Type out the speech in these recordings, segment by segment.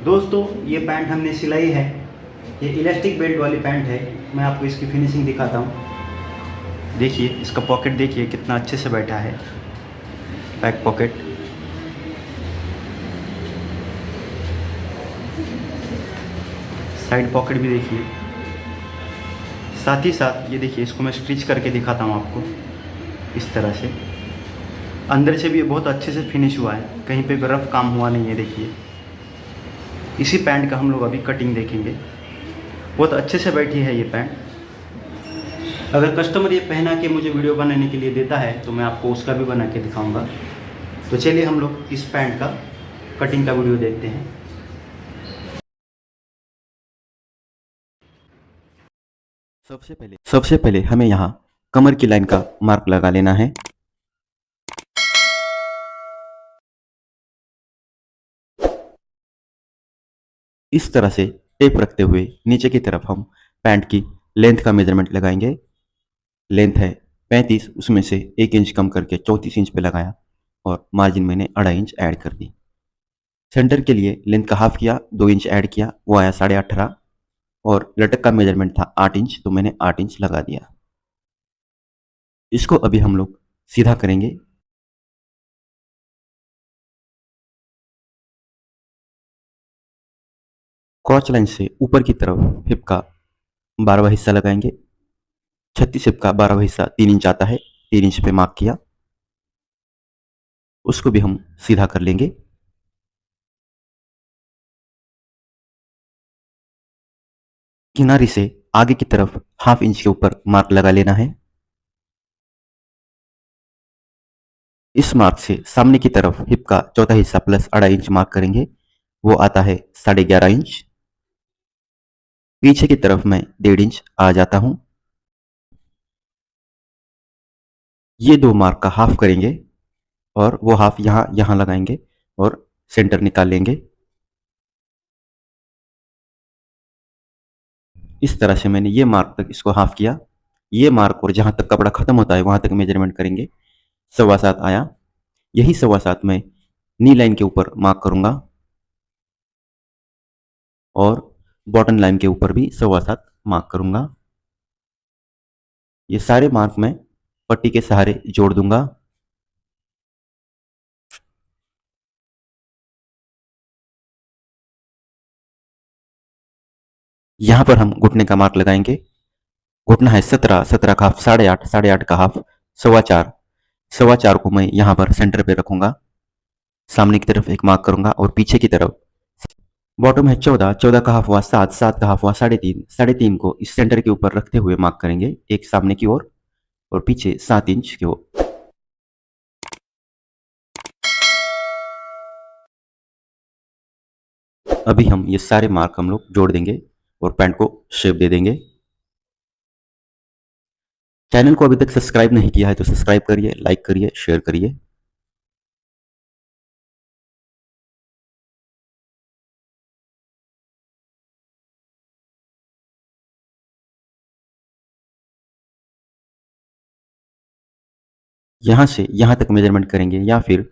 दोस्तों ये पैंट हमने सिलाई है। ये इलास्टिक बेल्ट वाली पैंट है। मैं आपको इसकी फिनिशिंग दिखाता हूँ। देखिए इसका पॉकेट देखिए कितना अच्छे से बैठा है। बैक पॉकेट, साइड पॉकेट भी देखिए। साथ ही साथ ये देखिए, इसको मैं स्टिच करके दिखाता हूँ आपको इस तरह से। अंदर से भी ये बहुत अच्छे से फिनिश हुआ है, कहीं पे भी रफ काम हुआ नहीं है। देखिए इसी पैंट का हम लोग अभी कटिंग देखेंगे। बहुत अच्छे से बैठी है ये पैंट। अगर कस्टमर ये पहना के मुझे वीडियो बनाने के लिए देता है तो मैं आपको उसका भी बना के दिखाऊंगा। तो चलिए हम लोग इस पैंट का कटिंग का वीडियो देखते हैं। सबसे पहले हमें यहाँ कमर की लाइन का मार्क लगा लेना है। इस तरह से टेप रखते हुए नीचे की तरफ हम पैंट की लेंथ का मेजरमेंट लगाएंगे। लेंथ है 35, उसमें से 1 इंच कम करके 34 इंच पे लगाया और मार्जिन मैंने 2.5 इंच ऐड कर दी। सेंटर के लिए लेंथ का हाफ किया, 2 इंच ऐड किया, वो आया 18.5। और लटक का मेजरमेंट था 8 इंच, तो मैंने 8 इंच लगा दिया। इसको अभी हम लोग सीधा करेंगे। क्रॉच लाइन से ऊपर की तरफ हिप का 12वां हिस्सा लगाएंगे। 36 हिप का 12वां हिस्सा 3 इंच आता है, 3 इंच पे मार्क किया। उसको भी हम सीधा कर लेंगे। किनारे से आगे की तरफ हाफ इंच के ऊपर मार्क लगा लेना है। इस मार्क से सामने की तरफ हिप का चौथा हिस्सा प्लस 2.5 इंच मार्क करेंगे, वो आता है 11.5 इंच। पीछे की तरफ मैं 1.5 इंच आ जाता हूं। ये दो मार्क का हाफ करेंगे और वो हाफ यहां यहां लगाएंगे और सेंटर निकाल लेंगे। इस तरह से मैंने ये मार्क तक इसको हाफ किया। ये मार्क और जहां तक कपड़ा खत्म होता है वहां तक मेजरमेंट करेंगे। 7.25 आया। यही 7.25 मैं नी लाइन के ऊपर मार्क करूंगा और बॉटम लाइन के ऊपर भी 7.25 मार्क करूंगा। ये सारे मार्क मैं पट्टी के सहारे जोड़ दूंगा। यहां पर हम घुटने का मार्क लगाएंगे। घुटना है 17, 17 का हाफ 8.5, 8.5 का हाफ 4.25। 4.25 को मैं यहां पर सेंटर पे रखूंगा। सामने की तरफ एक मार्क करूंगा और पीछे की तरफ बॉटम है 14, 14 का हाफ हुआ 7, 7 का हाफ हुआ 3.5, 3.5 को इस सेंटर के ऊपर रखते हुए मार्क करेंगे, एक सामने की ओर और पीछे 7 इंच की ओर। अभी हम ये सारे मार्क हम लोग जोड़ देंगे और पैंट को शेप दे देंगे। चैनल को अभी तक सब्सक्राइब नहीं किया है तो सब्सक्राइब करिए, लाइक करिए, शेयर करिए। यहां से यहां तक मेजरमेंट करेंगे या फिर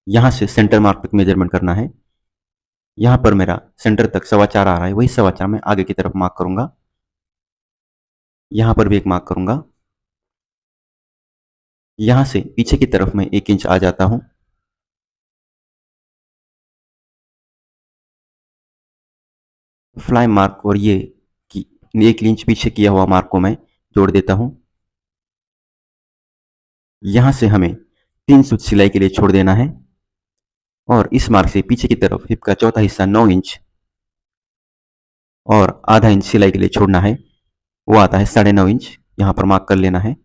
यहां से सेंटर मार्क तक मेजरमेंट करना है। यहां पर मेरा सेंटर तक 4.25 आ रहा है, वही 4.25 मैं आगे की तरफ मार्क करूंगा। यहां पर भी एक मार्क करूंगा। यहां से पीछे की तरफ मैं 1 इंच आ जाता हूं। फ्लाई मार्क और ये कि 1 इंच पीछे किया हुआ मार्क को मैं जोड़ देता हूं। यहां से हमें 3 सूच सिलाई के लिए छोड़ देना है और इस मार्क से पीछे की तरफ हिप का चौथा हिस्सा 9 इंच और आधा इंच सिलाई के लिए छोड़ना है, वो आता है 9.5 इंच। यहां पर मार्क कर लेना है।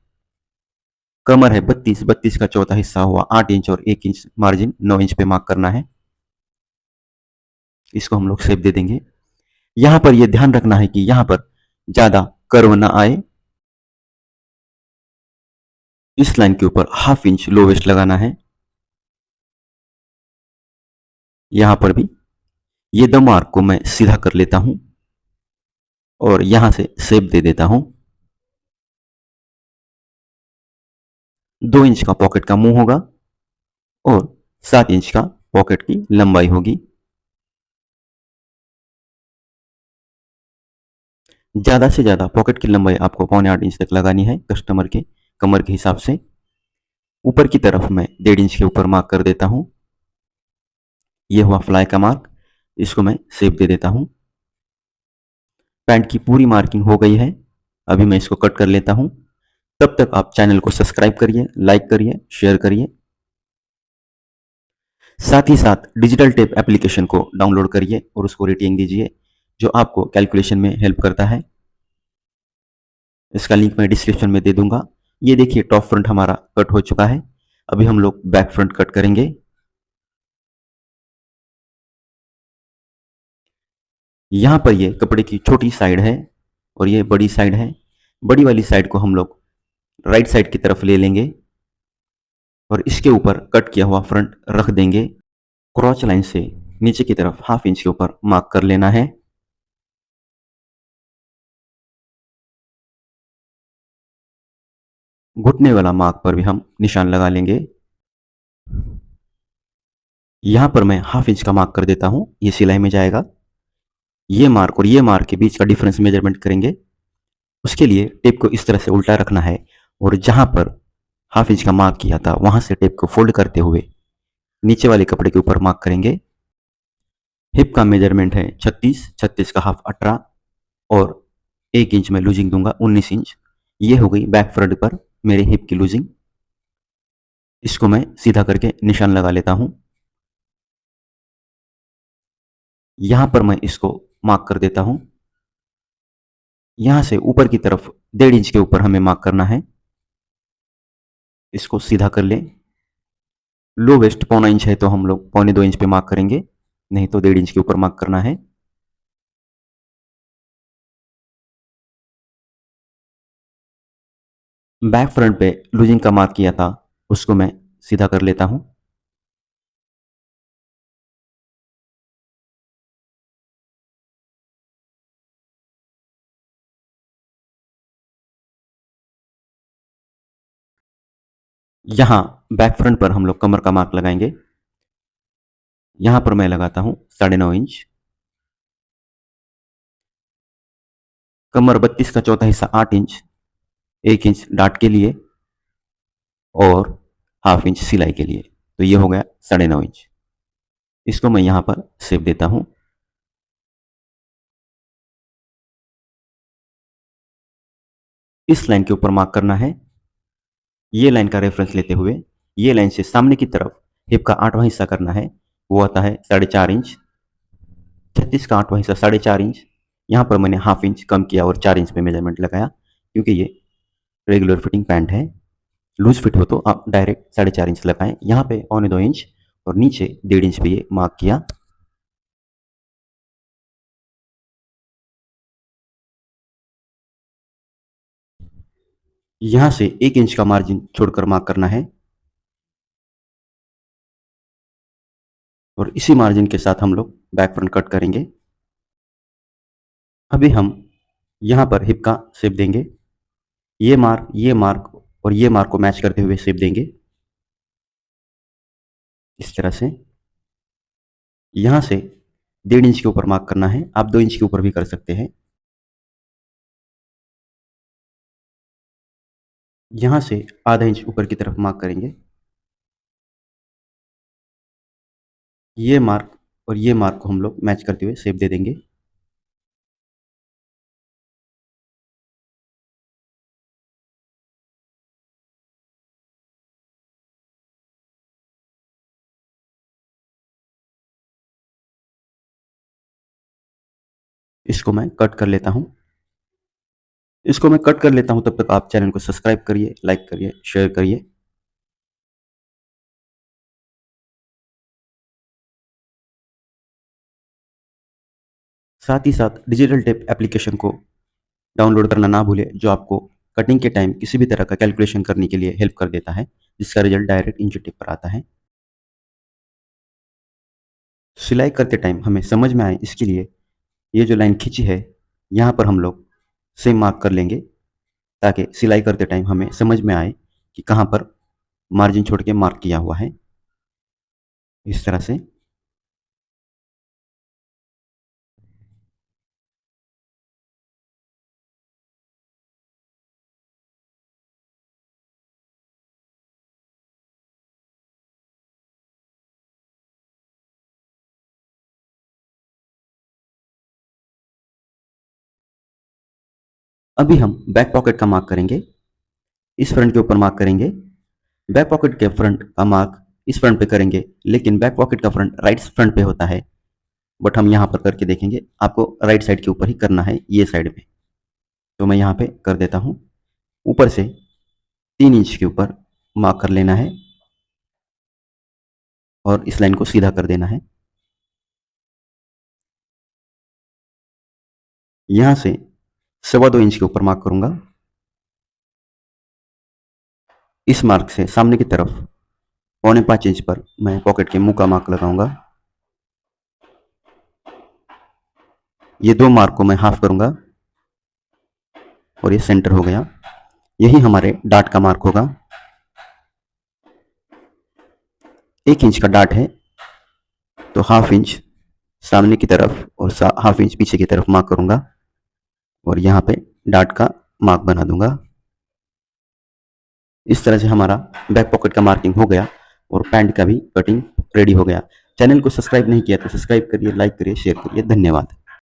कमर है 32, 32 का चौथा हिस्सा हुआ 8 इंच और 1 इंच मार्जिन 9 इंच पे मार्क करना है। इसको हम लोग शेप दे देंगे। यहां पर यह ध्यान रखना है कि यहां पर ज्यादा कर्व ना आए। इस लाइन के ऊपर हाफ इंच लो वेस्ट लगाना है। यहां पर भी ये दो मार्क को मैं सीधा कर लेता हूं और यहां से शेप दे देता हूं। 2 इंच का पॉकेट का मुंह होगा और 7 इंच का पॉकेट की लंबाई होगी। ज़्यादा से ज़्यादा पॉकेट की लंबाई आपको 1.25 इंच तक लगानी है कस्टमर के कमर के हिसाब से। ऊपर की तरफ मैं 1.5 इंच के ऊपर मार्क कर देता हूँ। ये हुआ फ्लाई का मार्क, इसको मैं शेप दे देता हूँ। पैंट की पूरी मार्किंग हो गई है। अभी मैं इसको कट कर लेता हूँ। तब तक आप चैनल को सब्सक्राइब करिए, लाइक करिए, शेयर करिए। साथ ही साथ डिजिटल टेप एप्लीकेशन को डाउनलोड करिए और उसको रेटिंग दीजिए, जो आपको कैलकुलेशन में हेल्प करता है। इसका लिंक मैं डिस्क्रिप्शन में दे दूंगा। ये देखिए टॉप फ्रंट हमारा कट हो चुका है। अभी हम लोग बैक फ्रंट कट करेंगे। यहाँ पर ये कपड़े की छोटी साइड है और ये बड़ी साइड है। बड़ी वाली साइड को हम लोग राइट साइड की तरफ ले लेंगे और इसके ऊपर कट किया हुआ फ्रंट रख देंगे। क्रॉच लाइन से नीचे की तरफ 1/2 इंच के ऊपर मार्क कर लेना है। घुटने वाला मार्क पर भी हम निशान लगा लेंगे। यहां पर मैं 1/2 इंच का मार्क कर देता हूं, ये सिलाई में जाएगा। ये मार्क और ये मार्क के बीच का डिफरेंस मेजरमेंट करेंगे। उसके लिए टेप को इस तरह से उल्टा रखना है और जहां पर 1/2 इंच का मार्क किया था वहां से टेप को फोल्ड करते हुए नीचे वाले कपड़े के ऊपर मार्क करेंगे। हिप का मेजरमेंट है 36, 36 का हाफ 18 और 1 इंच में लूजिंग दूंगा 19 इंच। ये हो गई बैक फ्रंट पर मेरे हिप की लूजिंग। इसको मैं सीधा करके निशान लगा लेता हूं। यहां पर मैं इसको मार्क कर देता हूं। यहां से ऊपर की तरफ 1.5 इंच के ऊपर हमें मार्क करना है। इसको सीधा कर लें। लो वेस्ट 1/4 इंच है तो हम लोग 1.25 इंच पे मार्क करेंगे, नहीं तो 1.5 इंच के ऊपर मार्क करना है। बैक फ्रंट पे लूजिंग का मार्क किया था उसको मैं सीधा कर लेता हूं। यहां बैक फ्रंट पर हम लोग कमर का मार्क लगाएंगे। यहां पर मैं लगाता हूं 9.5 इंच। कमर 32 का चौथा हिस्सा 8 इंच, 1 इंच डाट के लिए और 1/2 इंच सिलाई के लिए, तो ये हो गया 9.5 इंच। इसको मैं यहां पर शेप देता हूं। इस लाइन के ऊपर मार्क करना है। ये लाइन का रेफरेंस लेते हुए ये लाइन से सामने की तरफ हिप का 8वां हिस्सा करना है, वो आता है 4.5 इंच। 36 का 8वां हिस्सा 4.5 इंच। यहाँ पर मैंने 1/2 इंच कम किया और 4 इंच पे मेजरमेंट लगाया, क्योंकि ये रेगुलर फिटिंग पैंट है। लूज फिट हो तो आप डायरेक्ट 4.5 इंच लगाएं। यहाँ पे 1.25 इंच और नीचे 1.5 इंच पे ये मार्क किया। यहाँ से 1 इंच का मार्जिन छोड़कर मार्क करना है और इसी मार्जिन के साथ हम लोग बैक फ्रंट कट करेंगे। अभी हम यहाँ पर हिप का शेप देंगे। ये मार्क और ये मार्क को मैच करते हुए शेप देंगे इस तरह से। यहाँ से 1.5 इंच के ऊपर मार्क करना है, आप 2 इंच के ऊपर भी कर सकते हैं। यहाँ से आधा इंच ऊपर की तरफ मार्क करेंगे। ये मार्क और ये मार्क को हम लोग मैच करते हुए शेप दे देंगे। इसको मैं कट कर लेता हूँ। इसको मैं कट कर लेता हूँ, तब तक आप चैनल को सब्सक्राइब करिए, लाइक करिए, शेयर करिए। साथ ही साथ डिजिटल टेप एप्लीकेशन को डाउनलोड करना ना भूलें, जो आपको कटिंग के टाइम किसी भी तरह का कैलकुलेशन करने के लिए हेल्प कर देता है, जिसका रिजल्ट डायरेक्ट इंच टेप पर आता है। सिलाई करते टाइम हमें समझ में आए इसके लिए ये जो लाइन खींची है यहाँ पर हम लोग सेम मार्क कर लेंगे, ताकि सिलाई करते टाइम हमें समझ में आए कि कहाँ पर मार्जिन छोड़ के मार्क किया हुआ है, इस तरह से। अभी हम बैक पॉकेट का मार्क करेंगे। इस फ्रंट के ऊपर मार्क करेंगे। बैक पॉकेट के फ्रंट का मार्क इस फ्रंट पे करेंगे, लेकिन बैक पॉकेट का फ्रंट राइट फ्रंट पे होता है, बट हम यहाँ पर करके देखेंगे। आपको राइट साइड के ऊपर ही करना है, ये साइड में। तो मैं यहाँ पे कर देता हूँ। ऊपर से 3 इंच के ऊपर मार्क कर लेना है और इस लाइन को सीधा कर देना है। यहाँ से 2.25 इंच के ऊपर मार्क करूंगा। इस मार्क से सामने की तरफ 4.25 इंच पर मैं पॉकेट के मुंह का मार्क लगाऊंगा। ये 2 मार्क को मैं हाफ करूंगा और ये सेंटर हो गया। यही हमारे डार्ट का मार्क होगा। 1 इंच का डार्ट है, तो हाफ इंच सामने की तरफ और हाफ इंच पीछे की तरफ मार्क करूंगा और यहाँ पे डार्ट का मार्क बना दूंगा। इस तरह से हमारा बैक पॉकेट का मार्किंग हो गया और पैंट का भी कटिंग रेडी हो गया। चैनल को सब्सक्राइब नहीं किया तो सब्सक्राइब करिए, लाइक करिए, शेयर करिए। धन्यवाद।